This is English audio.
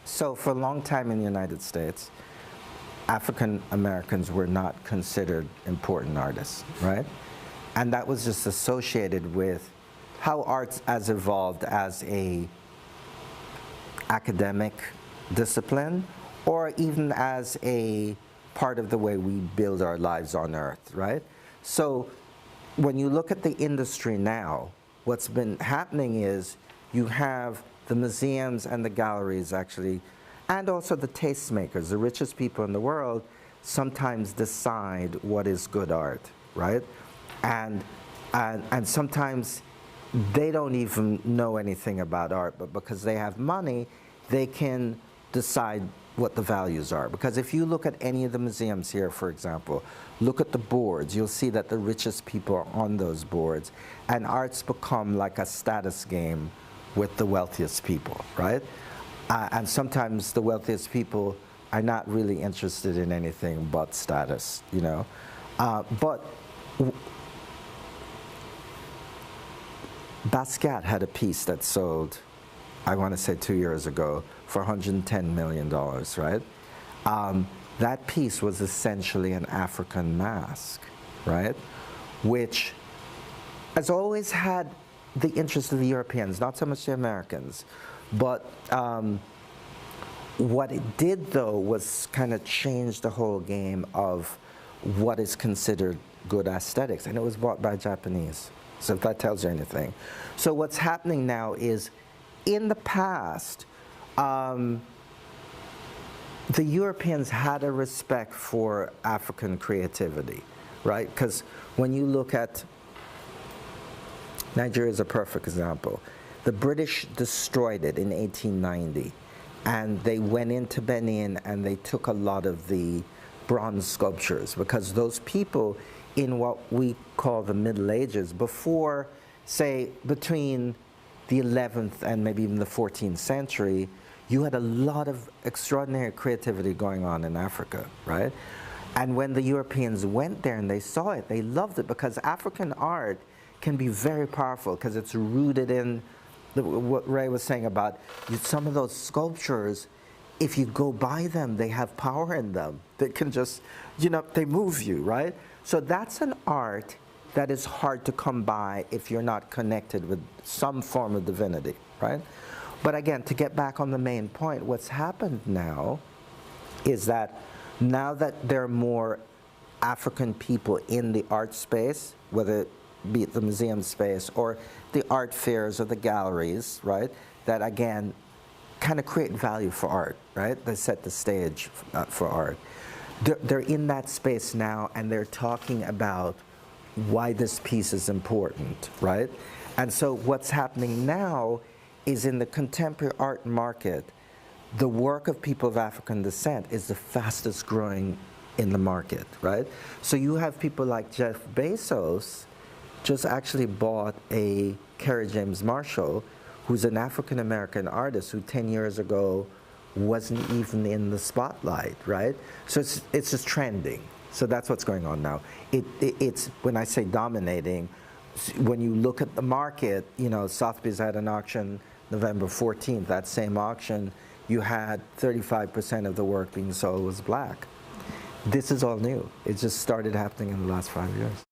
So for a long time in the United States, African Americans were not considered important artists, right? And that was just associated with how arts has evolved as a academic discipline, or even as a part of the way we build our lives on earth, right? So when you look at the industry now, what's been happening is you have the museums and the galleries actually, and also the tastemakers, the richest people in the world, sometimes decide what is good art, right? And sometimes they don't even know anything about art, but because they have money, they can decide what the values are. Because if you look at any of the museums here, for example, look at the boards, you'll see that the richest people are on those boards, and art's become like a status game with the wealthiest people, right? And sometimes the wealthiest people are not really interested in anything but status, you know? But Basquiat had a piece that sold, I want to say 2 years ago, for $110 million, right? That piece was essentially an African mask, right? Which has always had the interest of the Europeans, not so much the Americans. But what it did, though, was kind of change the whole game of what is considered good aesthetics. And it was bought by Japanese. So if that tells you anything. So what's happening now is, in the past, the Europeans had a respect for African creativity, right? Because when you look at Nigeria is a perfect example. The British destroyed it in 1890, and they went into Benin and they took a lot of the bronze sculptures, because those people in what we call the Middle Ages, before, say, between the 11th and maybe even the 14th century, you had a lot of extraordinary creativity going on in Africa, right? And when the Europeans went there and they saw it, they loved it, because African art can be very powerful because it's rooted in what Ray was saying about some of those sculptures. If you go by them, they have power in them. They can just, you know, they move you, right? So that's an art that is hard to come by if you're not connected with some form of divinity, right? But again, to get back on the main point, what's happened now is that now that there are more African people in the art space, whether it be it the museum space or the art fairs or the galleries, right, that again kind of create value for art, right? They set the stage for art. They're in that space now, and they're talking about why this piece is important, right? And so what's happening now is, in the contemporary art market, the work of people of African descent is the fastest growing in the market, right? So you have people like Jeff Bezos just actually bought a Kerry James Marshall, who's an African-American artist who 10 years ago wasn't even in the spotlight, right? So it's just trending. So that's what's going on now. It's, when I say dominating, when you look at the market, you know, Sotheby's had an auction November 14th. That same auction, you had 35% of the work being sold was black. This is all new. It just started happening in the last 5 years.